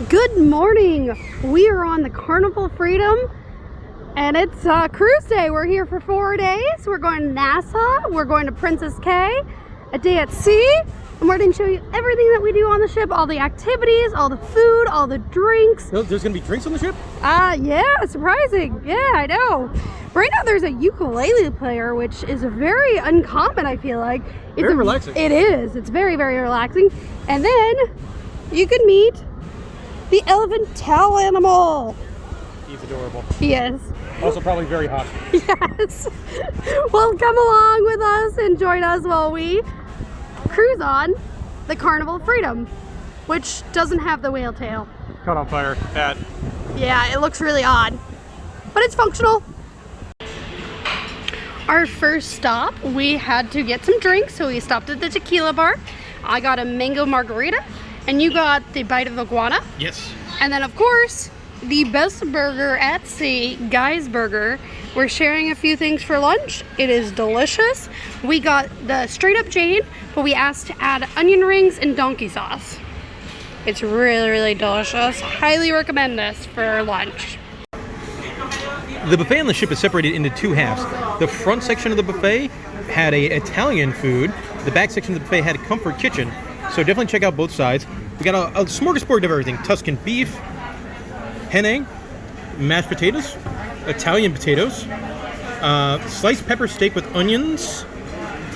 Good morning. We are on the Carnival Freedom and it's cruise day. We're here for 4 days. We're going to Nassau. We're going to Princess Cays, a day at sea. And we're going to show you everything that we do on the ship, all the activities, all the food, all the drinks. There's going to be drinks on the ship? Yeah, surprising. Yeah, I know. Right now there's a ukulele player, which is very uncommon, I feel like. It's very relaxing. It is. It's very, very relaxing. And then you can meet the elephant tail animal. He's adorable. He is. Also probably very hot. Yes. Well, come along with us and join us while we cruise on the Carnival Freedom, which doesn't have the whale tail. Caught on fire. Bad. Yeah, it looks really odd, but it's functional. Our first stop, we had to get some drinks, so we stopped at the tequila bar. I got a mango margarita, and you got the bite of iguana. Yes. And then, of course, the best burger at sea, Guy's Burger. We're sharing a few things for lunch. It is delicious. We got the straight up Jane, but we asked to add onion rings and donkey sauce. It's really, really delicious. Highly recommend this for lunch. The buffet on the ship is separated into two halves. The front section of the buffet had Italian food. The back section of the buffet had a comfort kitchen. So definitely check out both sides. We got a smorgasbord of everything. Tuscan beef, penne, mashed potatoes, Italian potatoes, sliced pepper steak with onions,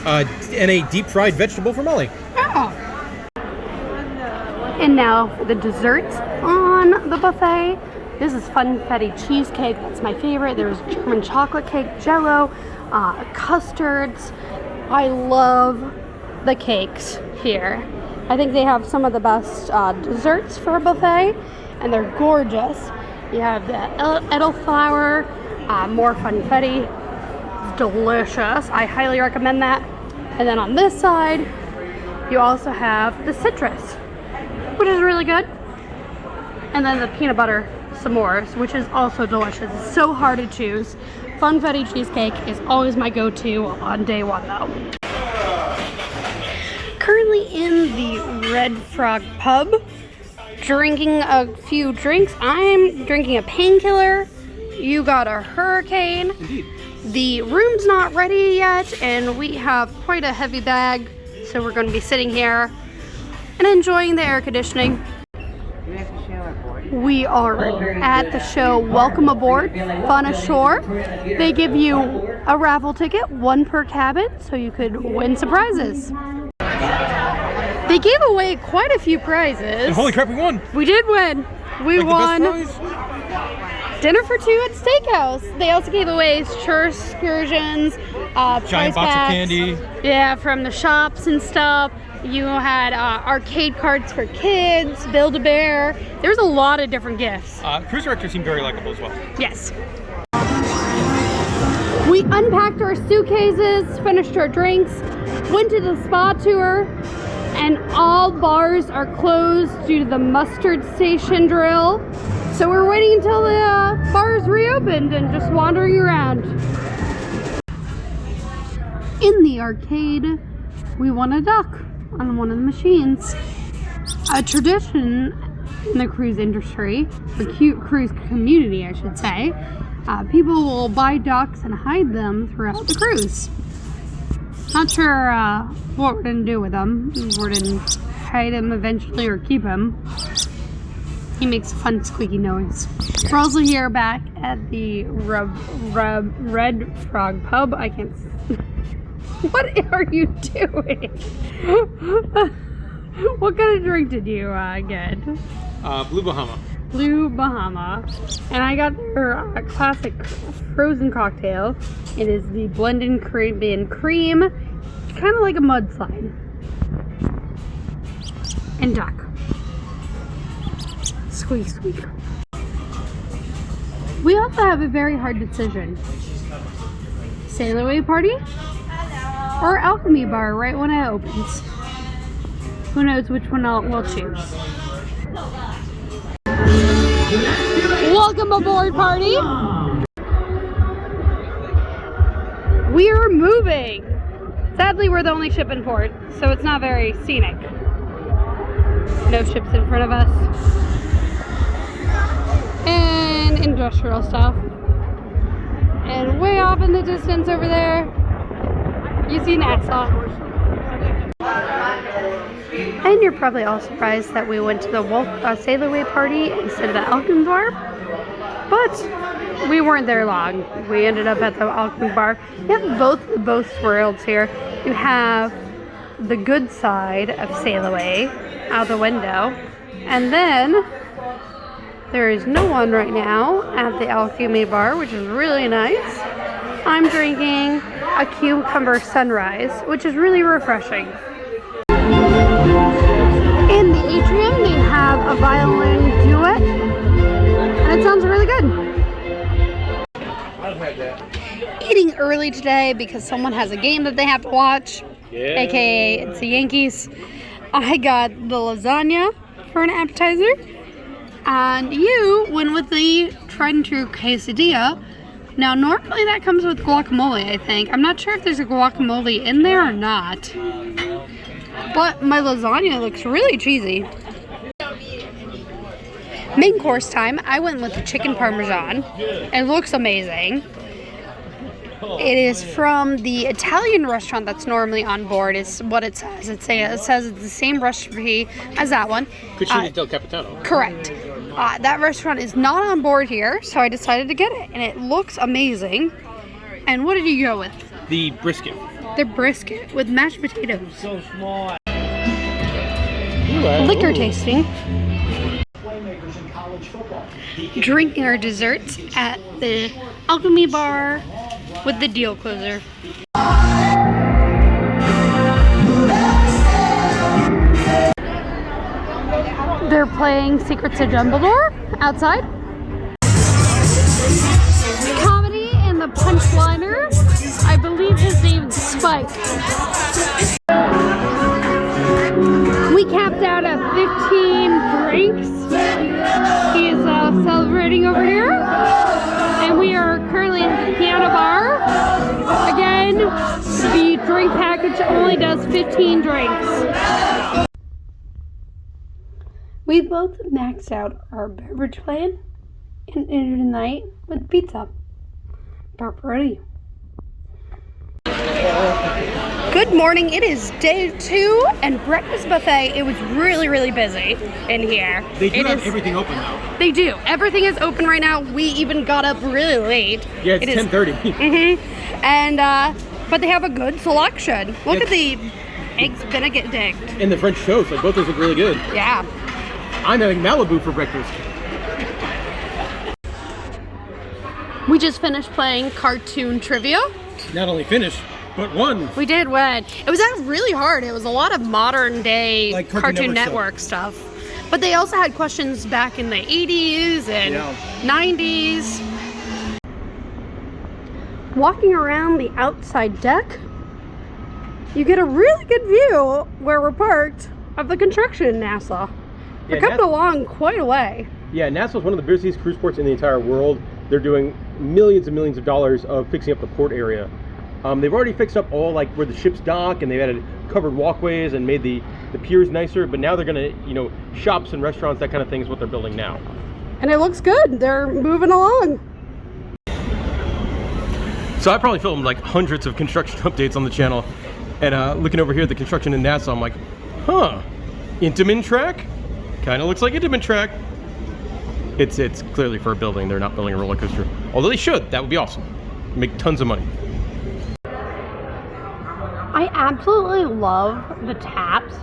and a deep fried vegetable for Molly. Oh. And now for the desserts on the buffet. This is funfetti cheesecake. That's my favorite. There's German chocolate cake, jello, custards. I love the cakes here. I think they have some of the best desserts for a buffet, and they're gorgeous. You have the elderflower, more funfetti. It's delicious. I highly recommend that. And then on this side, you also have the citrus, which is really good. And then the peanut butter s'mores, which is also delicious. It's so hard to choose. Funfetti cheesecake is always my go-to on day one, though. Currently in the Red Frog pub, drinking a few drinks. I'm drinking a painkiller. You got a hurricane. Indeed. The room's not ready yet, and we have quite a heavy bag, so we're going to be sitting here and enjoying the air conditioning. We are at the show Welcome Aboard, Fun Ashore. They give you a raffle ticket, one per cabin, so you could win some prizes. They gave away quite a few prizes. And holy crap, we won! We did win. We won the best prize? dinner for two at Steakhouse. They also gave away church excursions, giant box of candy. Yeah, from the shops and stuff. You had arcade cards for kids, Build-A-Bear. There's a lot of different gifts. Cruise director seemed very likable as well. Yes. We unpacked our suitcases, finished our drinks, went to the spa tour, and all bars are closed due to the mustard station drill. So we're waiting until the bars reopened and just wandering around. In the arcade, we won a duck on one of the machines. A tradition in the cruise industry, the cruise community, I should say. People will buy ducks and hide them throughout the cruise. Not sure what we're gonna do with them. We're gonna hide him eventually or keep him. He makes a fun squeaky noise. We're also here back at the Red Frog pub. I can't. What are you doing? What kind of drink did you get? Blue Bahama. Blue Bahama. And I got their classic frozen cocktail. It is the blended Caribbean cream. It's kind of like a mudslide. And duck. Squeak, squeak. We also have a very hard decision. Sail Away Party or Alchemy Bar right when it opens. Who knows which one we'll choose. Welcome aboard, party! We are moving! Sadly, we're the only ship in port, so it's not very scenic. No ships in front of us. and industrial stuff. And way off in the distance over there, you see Nassau. And you're probably all surprised that we went to the Sail Away party instead of the alchemy bar. But we weren't there long. We ended up at the alchemy bar. You have both worlds here. You have the good side of Sail Away out the window. And then there is no one right now at the alchemy bar, which is really nice. I'm drinking a cucumber sunrise, which is really refreshing. In the atrium, they have a violin duet, and it sounds really good. Eating early today because someone has a game that they have to watch, aka it's the Yankees. I got the lasagna for an appetizer, and you went with the tried and true quesadilla. Now, normally that comes with guacamole, I think. I'm not sure if there's a guacamole in there or not. But my lasagna looks really cheesy. Main course time, I went with the chicken parmesan. It looks amazing. It is from the Italian restaurant that's normally on board, is what it says. It says it's the same recipe as that one. Cucina del Capitano. Correct. That restaurant is not on board here, so I decided to get it. And it looks amazing. And what did you go with? The brisket. The brisket with mashed potatoes. So small. Liquor tasting. Drinking our desserts at the alchemy bar with the deal closer. They're playing Secrets of Dumbledore outside. Comedy and the punchliner. I believe his name's Spike. We capped out at 15 drinks. He is celebrating over here. And we are currently in the piano bar. Again, the drink package only does 15 drinks. We both maxed out our beverage plan and ended the night with pizza. Pepperoni. Good morning, it is day 2 and breakfast buffet. It was really busy in here. They do have everything open though. They do. Everything is open right now. We even got up really late. Yeah, it's 10:30. And but they have a good selection. Look at the eggs Benedict. And the French toast, like both those look really good. Yeah. I'm having Malibu for breakfast. We just finished playing cartoon trivia. Not only finished, but won. We did win. It was really hard. It was a lot of modern day like Cartoon Network stuff. But they also had questions back in the 80s and 90s. Walking around the outside deck, you get a really good view where we're parked of the construction in Nassau. We're coming along quite a way. Yeah, Nassau is one of the busiest cruise ports in the entire world. They're doing millions and millions of dollars of fixing up the port area. They've already fixed up all like where the ships dock, and they've added covered walkways and made the piers nicer. But now they're gonna, shops and restaurants, that kind of thing is what they're building now. And it looks good. They're moving along. So I probably filmed like hundreds of construction updates on the channel, and looking over here at the construction in Nassau, I'm like, Intamin track? Kind of looks like Intamin track. It's clearly for a building. They're not building a roller coaster. Although they should. That would be awesome. Make tons of money. I absolutely love the taps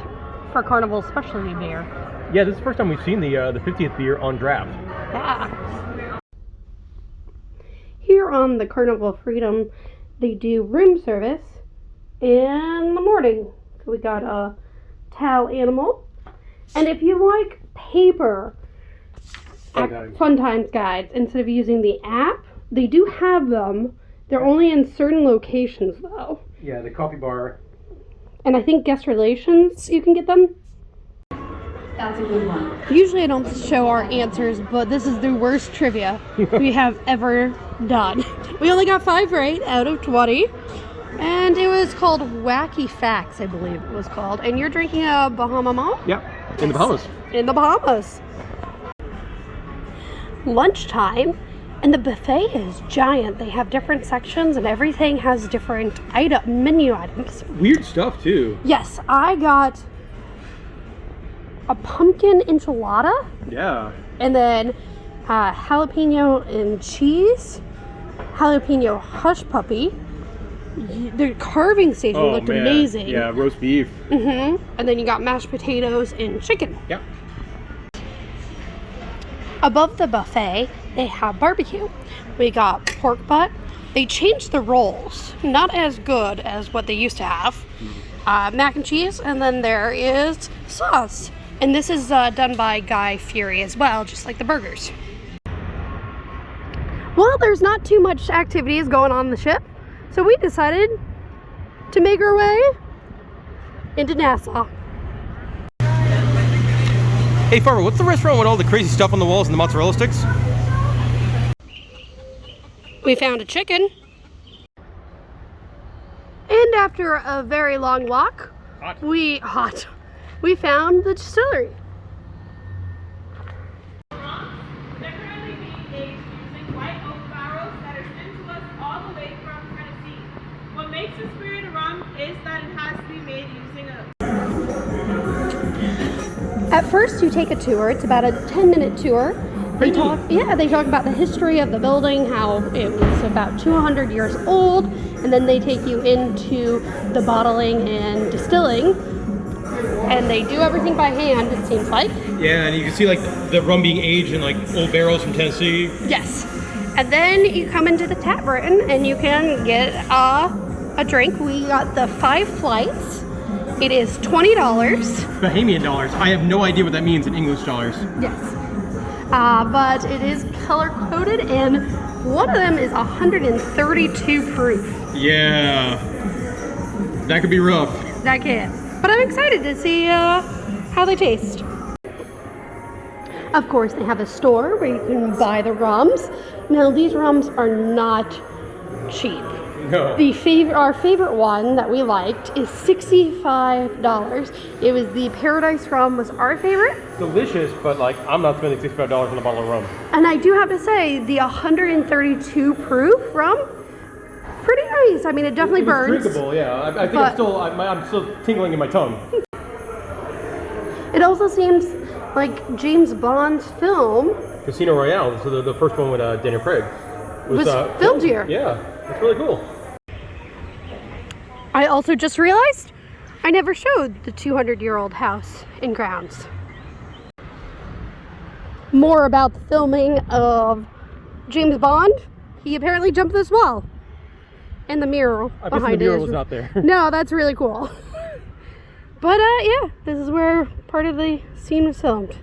for Carnival specialty beer. Yeah, this is the first time we've seen the 50th beer on draft. Yeah. Here on the Carnival Freedom, they do room service in the morning. So we got a towel animal. And if you like paper Fun Times guides, instead of using the app, they do have them. They're only in certain locations though. Yeah, the coffee bar. And I think guest relations, you can get them. That's a good one. Usually I don't show our answers, but this is the worst trivia we have ever done. We only got 5 right out of 20. And it was called Wacky Facts, I believe it was called. And you're drinking a Bahama Malt? Yeah, in the Bahamas. In the Bahamas. lunchtime, and the buffet is giant. They have different sections, and everything has different menu items. Weird stuff too. Yes, I got a pumpkin enchilada. Yeah. And then jalapeno and cheese, jalapeno hush puppy. The carving station looked amazing. Yeah, roast beef. And then you got mashed potatoes and chicken. Yep. Above the buffet, they have barbecue. We got pork butt. They changed the rolls, not as good as what they used to have. Mac and cheese, and then there is sauce. And this is done by Guy Fieri as well, just like the burgers. Well, there's not too much activities going on the ship, so we decided to make our way into Nassau. Hey Farmer, what's the restaurant with all the crazy stuff on the walls and the mozzarella sticks? We found a chicken. And after a very long walk, we found the distillery. They're currently being aged using white oak barrels that are sent to us all the way from Tennessee. What makes the spirit of rum is that it has to be made using a... At first, you take a tour. It's about a 10-minute tour. They talk about the history of the building, how it was about 200 years old, and then they take you into the bottling and distilling. And they do everything by hand, it seems like. Yeah, and you can see like the rum being aged in like old barrels from Tennessee. Yes. And then you come into the tavern and you can get a drink. We got the 5 flights. It is $20. Bahamian dollars. I have no idea what that means in English dollars. Yes. But it is color coded, and one of them is 132 proof. Yeah. That could be rough. That can. But I'm excited to see how they taste. Of course, they have a store where you can buy the rums. Now, these rums are not cheap. No. Our favorite one that we liked is $65. It was the Paradise rum was our favorite. Delicious, but like I'm not spending $65 on a bottle of rum. And I do have to say, the 132 proof rum, pretty nice. I mean, it definitely burns. Drinkable, yeah. I think I'm still tingling in my tongue. It also seems like James Bond's film Casino Royale, so the first one with Daniel Craig, was filmed here. Yeah, it's really cool. I also just realized I never showed the 200-year-old house and grounds. More about the filming of James Bond. He apparently jumped this wall. And the mural behind the mural it was not there. No, that's really cool. But yeah, this is where part of the scene was filmed.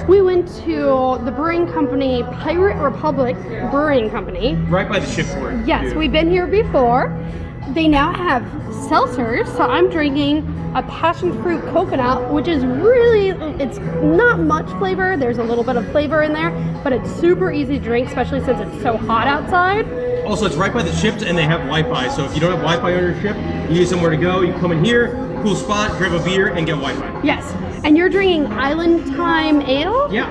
We went to the brewing company, Pirate Republic Brewing Company. Right by the shipboard. Yes, we've been here before. They now have seltzers, so I'm drinking a passion fruit coconut, which is really, it's not much flavor. There's a little bit of flavor in there, but it's super easy to drink, especially since it's so hot outside. Also, it's right by the ships, and they have Wi-Fi, so if you don't have Wi-Fi on your ship, you need somewhere to go, you come in here, cool spot, grab a beer, and get Wi-Fi. Yes, and you're drinking Island Time Ale? Yeah.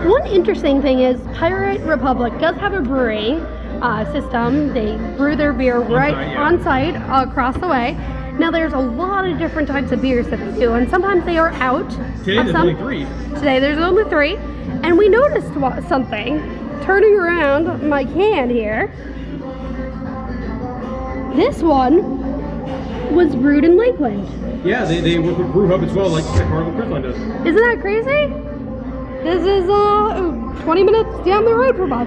One interesting thing is Pirate Republic does have a brewing system. They brew their beer on site across the way. Now there's a lot of different types of beers that they do, and sometimes they are out. Today there's only 3. Today there's only 3, and we noticed something. Turning around my can here, this one was brewed in Lakeland. Yeah, they work with Brew Hub as well, like Carnival Cruise Line does. Isn't that crazy? This is 20 minutes down the road from us.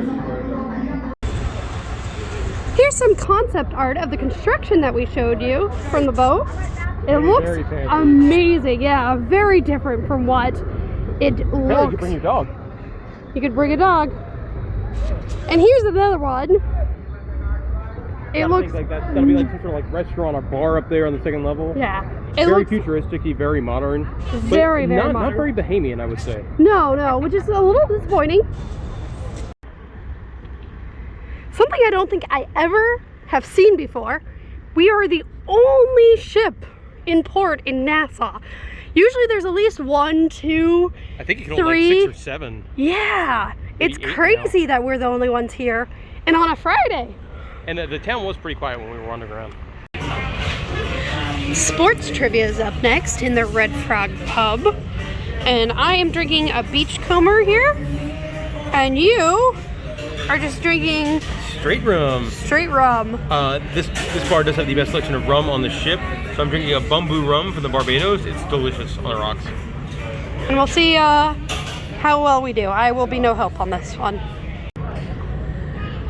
Here's some concept art of the construction that we showed you from the boat. It looks amazing. Yeah, very different from what it looks. Yeah, you could bring your dog. You could bring a dog. And here's another one. It looks like that'll be like some sort of like restaurant or bar up there on the second level. Yeah. Very futuristic-y, very modern. Very modern. Not very Bahamian, I would say. No, which is a little disappointing. Something I don't think I ever have seen before. We are the only ship in port in Nassau. Usually there's at least 1, 2, I think you can hold like 3. 6 or 7. Yeah, Maybe it's 8 crazy that we're the only ones here, and on a Friday. And the town was pretty quiet when we were on the ground. Sports trivia is up next in the Red Frog Pub, and I am drinking a beachcomber here, and you are just drinking Straight rum. straight rum. This bar does have the best selection of rum on the ship, so I'm drinking a bamboo rum from the Barbados. It's delicious on the rocks. And we'll see how well we do. I will be no help on this one.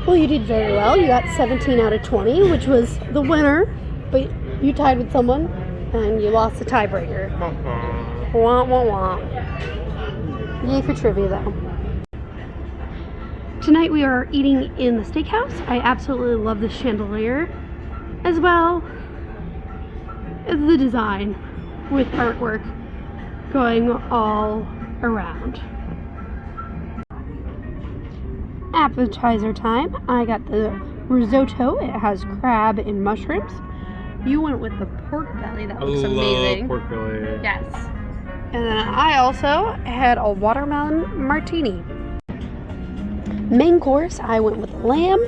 Well, you did very well. You got 17 out of 20, which was the winner, but you tied with someone, and you lost the tiebreaker. Wah, wah, wah. Yay for trivia, though. Tonight we are eating in the Steakhouse. I absolutely love the chandelier, as well as the design with artwork going all around. Appetizer time. I got the risotto. It has crab and mushrooms. You went with the pork belly. That looks amazing. Pork belly. Yes. And then I also had a watermelon martini. Main course, I went with lamb.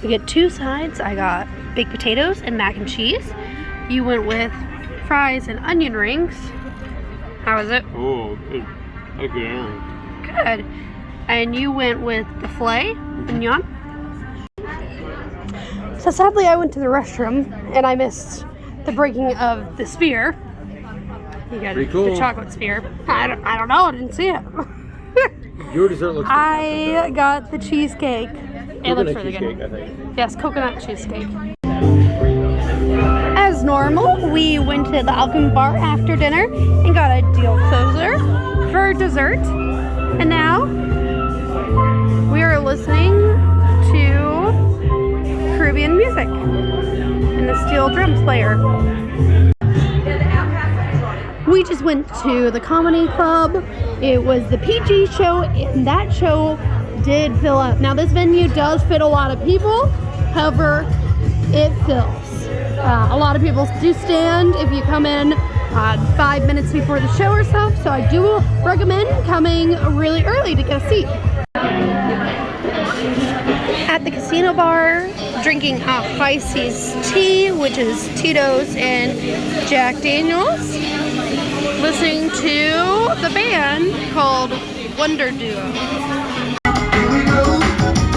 We get 2 sides. I got baked potatoes and mac and cheese. You went with fries and onion rings. How was it? Oh, good. Had a good entry. Good. And you went with the filet mignon. So sadly, I went to the restroom and I missed the breaking of the spear. You got Pretty cool. the chocolate spear. I don't know. I didn't see it. Your dessert looks I got the cheesecake. It looks really cheesecake, good. I think. Yes, coconut cheesecake. As normal, we went to the Alchemy bar after dinner and got a deal closer for dessert. And now we are listening to Caribbean music and the steel drums player. We just went to the comedy club. It was the PG show, and that show did fill up. Now this venue does fit a lot of people, however, it fills. A lot of people do stand if you come in 5 minutes before the show or stuff, so I do recommend coming really early to get a seat. At the casino bar, drinking Pisces tea, which is Tito's and Jack Daniels. Listening to the band called Wonder Duo.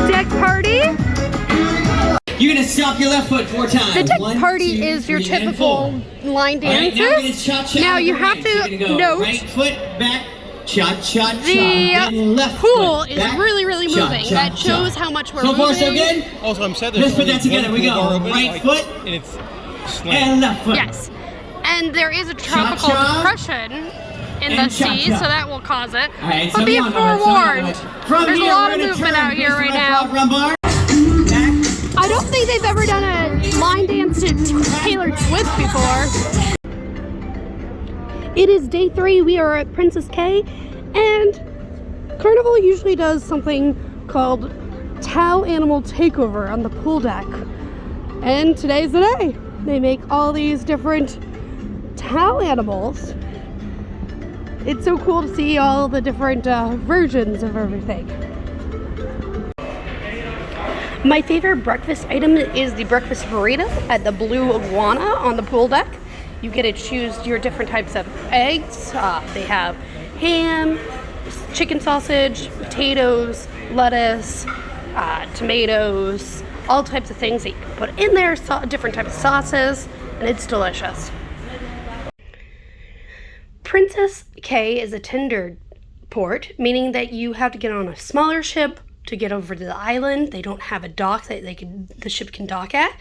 Deck party. You're gonna stop your left foot 4 times. The deck 1, party 2, is your 3, and typical 4. line All right, dances. now we're gonna cha-cha Now on you the have right. So you're to gonna go note right foot back, cha-cha-cha. the Then left pool foot is back, really moving. cha-cha-cha. That shows how much we're So far, moving. so good? Also, I'm sad Let's there's put only that together. one We pool go. bar open, Right foot. and it's slammed. And left foot. Yes. And there is a tropical Cha-cha. depression in the And sea, cha-cha. so that will cause it. All right, But so be we on, forewarned. From There's a here, lot we're of gonna movement turn, out here face right the left now. front rum bar. Back. I don't think they've ever done a line dance to Taylor Swift before. It is day 3. We are at Princess Cays, and Carnival usually does something called Towel Animal Takeover on the pool deck. And today's the day. They make all these different towel animals. It's so cool to see all the different versions of everything. My favorite breakfast item is the breakfast burrito at the Blue Iguana on the pool deck. You get to choose your different types of eggs. They have ham, chicken sausage, potatoes, lettuce, tomatoes, all types of things that you can put in there, different types of sauces, and it's delicious. Princess Cays is a tender port, meaning that you have to get on a smaller ship to get over to the island. They don't have a dock that the ship can dock at.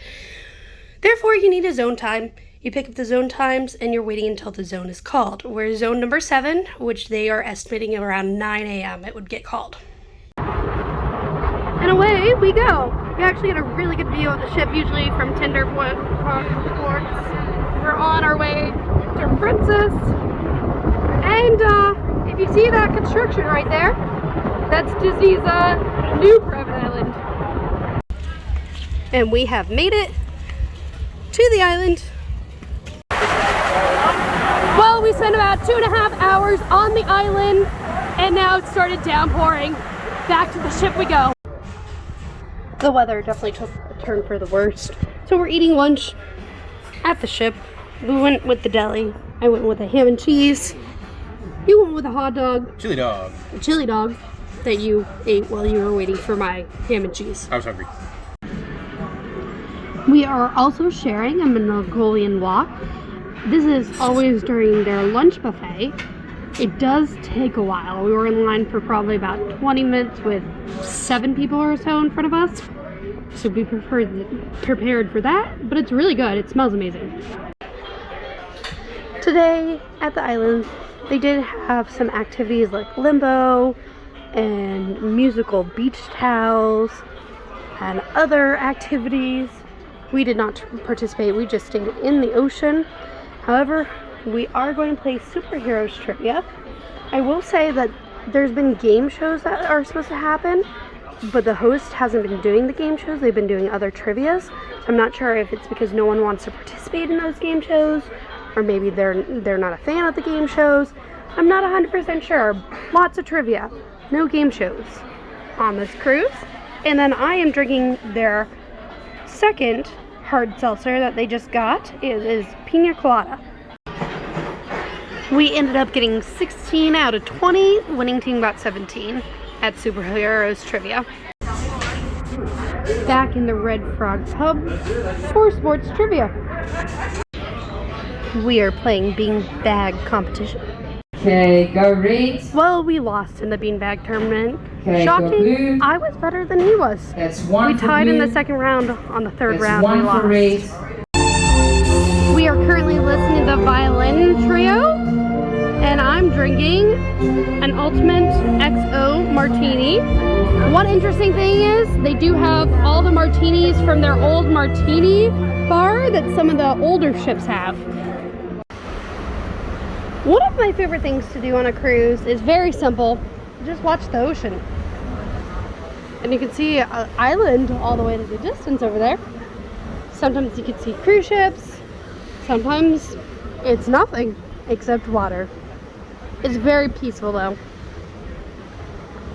Therefore, you need a zone time. You pick up the zone times and you're waiting until the zone is called. We're zone number 7, which they are estimating around 9 a.m. it would get called. And away we go. We actually get a really good view of the ship, usually from tender ports. We're on our way to Princess. And if you see that construction right there, that's Disney's new private island. And we have made it to the island. Well, we spent about 2.5 hours on the island, and now it started downpouring. Back to the ship we go. The weather definitely took a turn for the worst. So we're eating lunch at the ship. We went with the deli. I went with a ham and cheese. You went with a hot dog. Chili dog. A chili dog that you ate while you were waiting for my ham and cheese. I was hungry. We are also sharing a Mongolian wok. This is always during their lunch buffet. It does take a while. We were in line for probably about 20 minutes with 7 people or so in front of us. So be prepared for that, but it's really good. It smells amazing. Today at the island, they did have some activities like limbo and musical beach towels and other activities. We did not participate. We just stayed in the ocean. However, we are going to play superheroes trivia. I will say that there's been game shows that are supposed to happen, but the host hasn't been doing the game shows. They've been doing other trivias. So I'm not sure if it's because no one wants to participate in those game shows, or maybe they're not a fan of the game shows. I'm not 100% sure. Lots of trivia, no game shows on this cruise. And then I am drinking their second hard seltzer that they just got. It is Pina Colada. We ended up getting 16 out of 20, winning team got 17 at Superheroes Trivia. Back in the Red Frog Pub for sports trivia. We are playing beanbag competition. Okay, go red. Well, we lost in the beanbag tournament. Okay, go Shocking, blue. I was better than he was. That's one We for tied in blue. the second round. On the third That's round, one we for lost. red. We are currently listening to the violin trio, and I'm drinking an Ultimate XO martini. One interesting thing is they do have all the martinis from their old martini bar that some of the older ships have. One of my favorite things to do on a cruise is very simple. Just watch the ocean. And you can see an island all the way to the distance over there. Sometimes you can see cruise ships. Sometimes it's nothing except water. It's very peaceful though.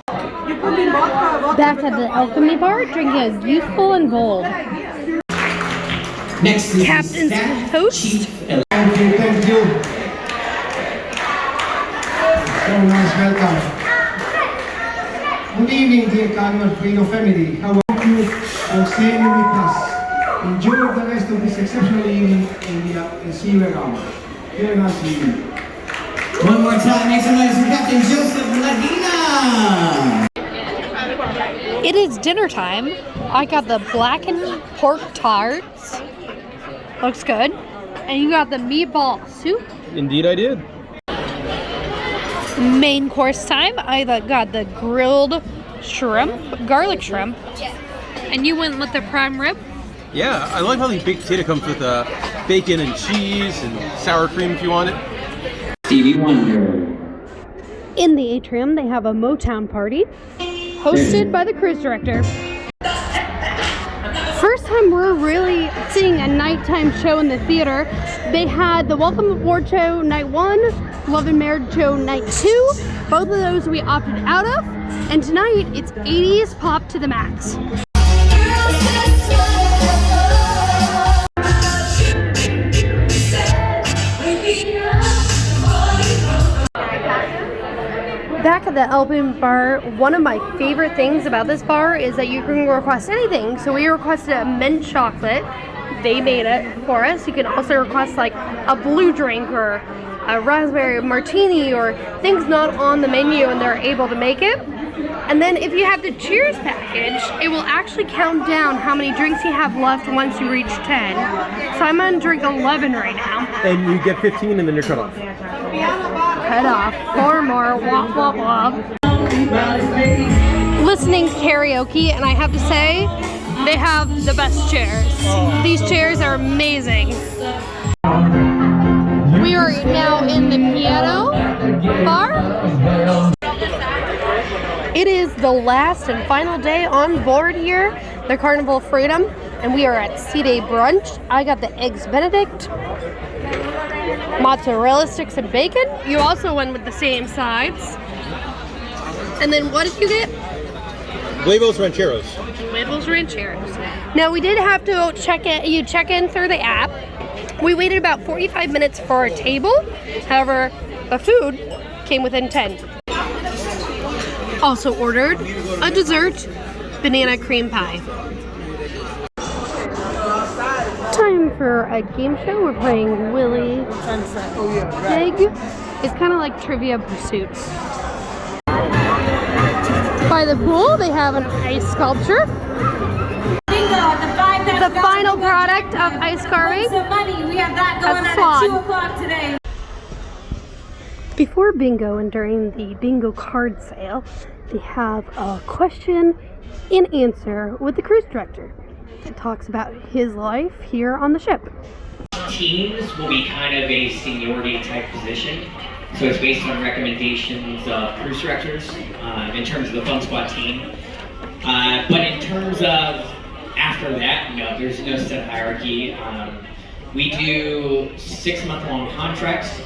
Back at the Alchemy bar, drinking a Youthful and Bold. Next is Captain's Staff toast. Chief Thank you. So nice, welcome. Good evening, dear Carnival Freedom family. How are you for staying with us? Enjoy the rest of this exceptional evening and see you around. Very nice evening. One more time, make some noise for Captain Joseph Medina. It is dinner time. I got the blackened pork tarts. Looks good. And you got the meatball soup. Indeed I did. Main course time. I got the grilled shrimp, garlic shrimp. And you went with the prime rib. Yeah, I like how the baked potato comes with bacon and cheese and sour cream if you want it. Stevie Wonder. In the atrium, they have a Motown party hosted by the cruise director. First time we're really seeing a nighttime show in the theater. They had the Welcome Aboard show night 1, Love and Marriage show night 2. Both of those we opted out of. And tonight it's 80s pop to the max. Back at the Alpine bar, one of my favorite things about this bar is that you can request anything. So we requested a mint chocolate. They made it for us. You can also request like a blue drink or a raspberry martini or things not on the menu, and they're able to make it. And then if you have the Cheers package, it will actually count down how many drinks you have left once you reach 10. So I'm gonna drink 11 right now. And you get 15 and then you're cut off. Cut off. 4 more. Womp womp womp. Listening to karaoke, and I have to say, they have the best chairs. These chairs are amazing. We are now in the piano bar. It is the last and final day on board here, the Carnival Freedom, and we are at C-Day brunch. I got the Eggs Benedict, mozzarella sticks and bacon. You also went with the same sides. And then what did you get? Huevos Rancheros. Huevos Rancheros. Now we did have to check in through the app. We waited about 45 minutes for our table. However, the food came within 10. Also ordered a dessert, banana cream pie. Time for a game show. We're playing Willy Pig. It's kind of like Trivia Pursuit. By the pool, they have an ice sculpture. The final product of ice carving. We have that going That's on fun. at 2 o'clock today. Before bingo and during the bingo card sale, they have a question and answer with the cruise director. It talks about his life here on the ship. Teams will be kind of a seniority type position. So it's based on recommendations of cruise directors in terms of the Fun Squad team. But in terms of after that, no, there's no set hierarchy. We do 6-month-long contracts.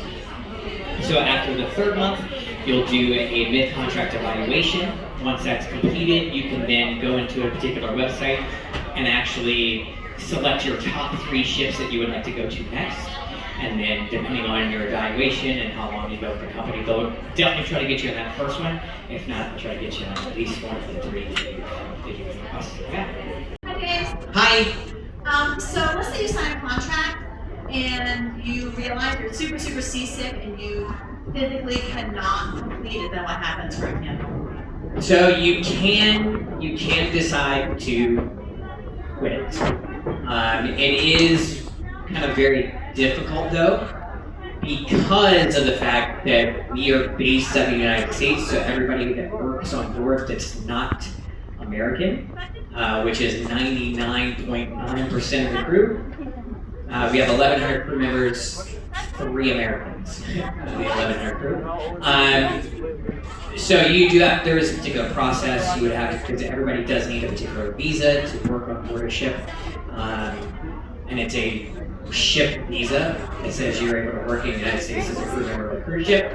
So after the 3rd month, you'll do a mid-contract evaluation. Once that's completed, you can then go into a particular website and actually select your top 3 ships that you would like to go to next. And then depending on your evaluation and how long you've been with the company, they'll definitely try to get you in that first one. If not, they'll try to get you on at least one of the 3 that you've requested. Yeah. Hi, Dave. Hi. So let's say you sign a contract and you realize you're super, super seasick and you physically cannot complete it. Then what happens, for example? So you can decide to quit. It is kind of very difficult though, because of the fact that we are based out of the United States, so everybody that works on board that's not American, which is 99.9% of the crew. We have 1,100 crew members, 3 Americans of the 1,100 crew. So you do that, there is a particular process you would have to, because everybody does need a particular visa to work on board a ship. And it's a ship visa that says you're able to work in the United States as a crew member of a cruise ship.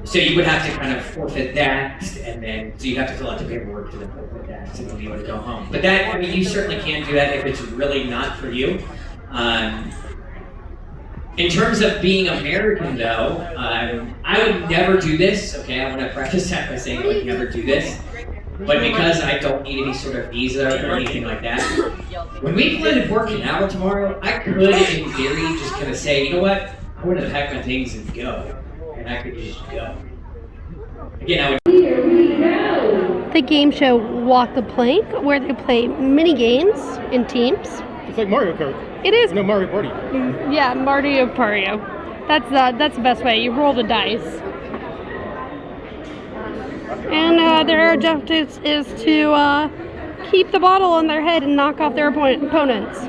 So you would have to kind of forfeit that, and then so you have to fill out the paperwork to then forfeit that to be able to go home. But that, I mean, you certainly can do that if it's really not for you. In terms of being American, though, I would never do this. Okay, I want to preface that by saying I would never do this. But because I don't need any sort of visa or anything like that, when we fly to Port Canaveral tomorrow, I could, in theory, just kind of say, you know what, I want to pack my things and go. And I could just go. Again, I would... The game show Walk the Plank, where they play mini games in teams. It's like Mario Kart. It is. No, Mario Party. Yeah, Mario Party. That's the best way. You roll the dice. And their objective is to keep the bottle on their head and knock off their opponents.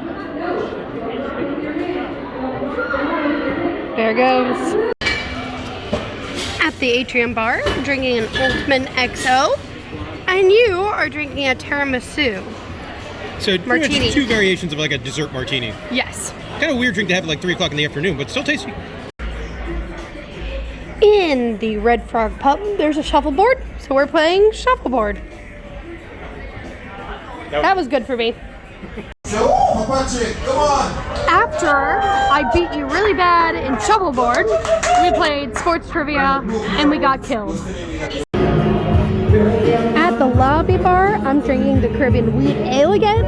There goes. At the Atrium Bar, I'm drinking an Ultimate XO, and you are drinking a tiramisu. So pretty Martini. much 2 variations of like a dessert martini. Yes. Kind of weird drink to have at like 3 o'clock in the afternoon, but still tasty. In the Red Frog Pub, there's a shuffleboard, so we're playing shuffleboard. That was good for me. After I beat you really bad in shuffleboard, we played sports trivia and we got killed. At the lobby bar, I'm drinking the Caribbean Wheat Ale again.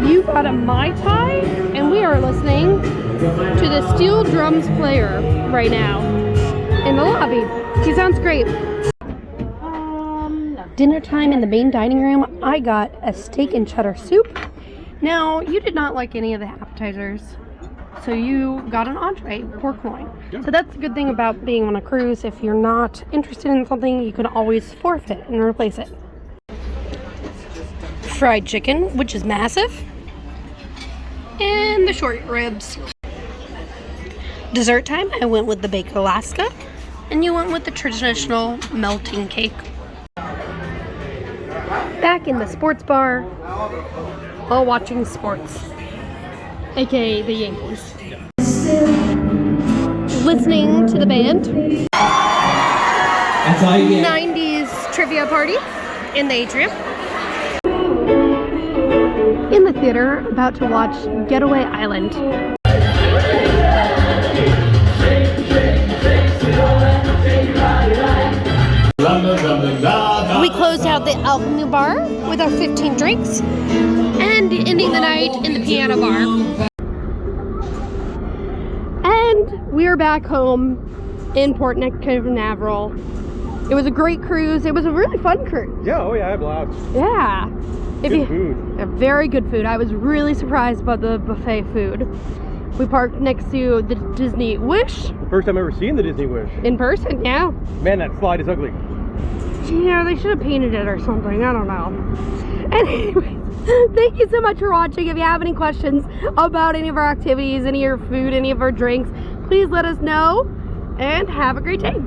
You got a Mai Tai, and we are listening to the Steel Drums player right now in the lobby. He sounds great. Dinner time in the main dining room, I got a steak and cheddar soup. Now, you did not like any of the appetizers, so you got an entree, pork loin. Yeah. So that's the good thing about being on a cruise. If you're not interested in something, you can always forfeit and replace it. Fried chicken, which is massive, and the short ribs. Dessert time, I went with the baked Alaska, and you went with the traditional melting cake. Back in the sports bar, while watching sports, aka the Yankees. Listening to the band. That's all you get. 90s trivia party in the atrium. In the theater, about to watch Getaway Island. We closed out the alchemy bar with our 15 drinks and ending the night in the piano bar. And we are back home in Port Canaveral. It was a great cruise. It was a really fun cruise. Yeah, oh yeah, I had lots. Yeah. Good food. Very good food. I was really surprised by the buffet food. We parked next to the Disney Wish. First time ever seen the Disney Wish. In person, yeah. Man, that slide is ugly. Yeah, they should have painted it or something. I don't know. Anyways, thank you so much for watching. If you have any questions about any of our activities, any of our food, any of our drinks, please let us know. And have a great day.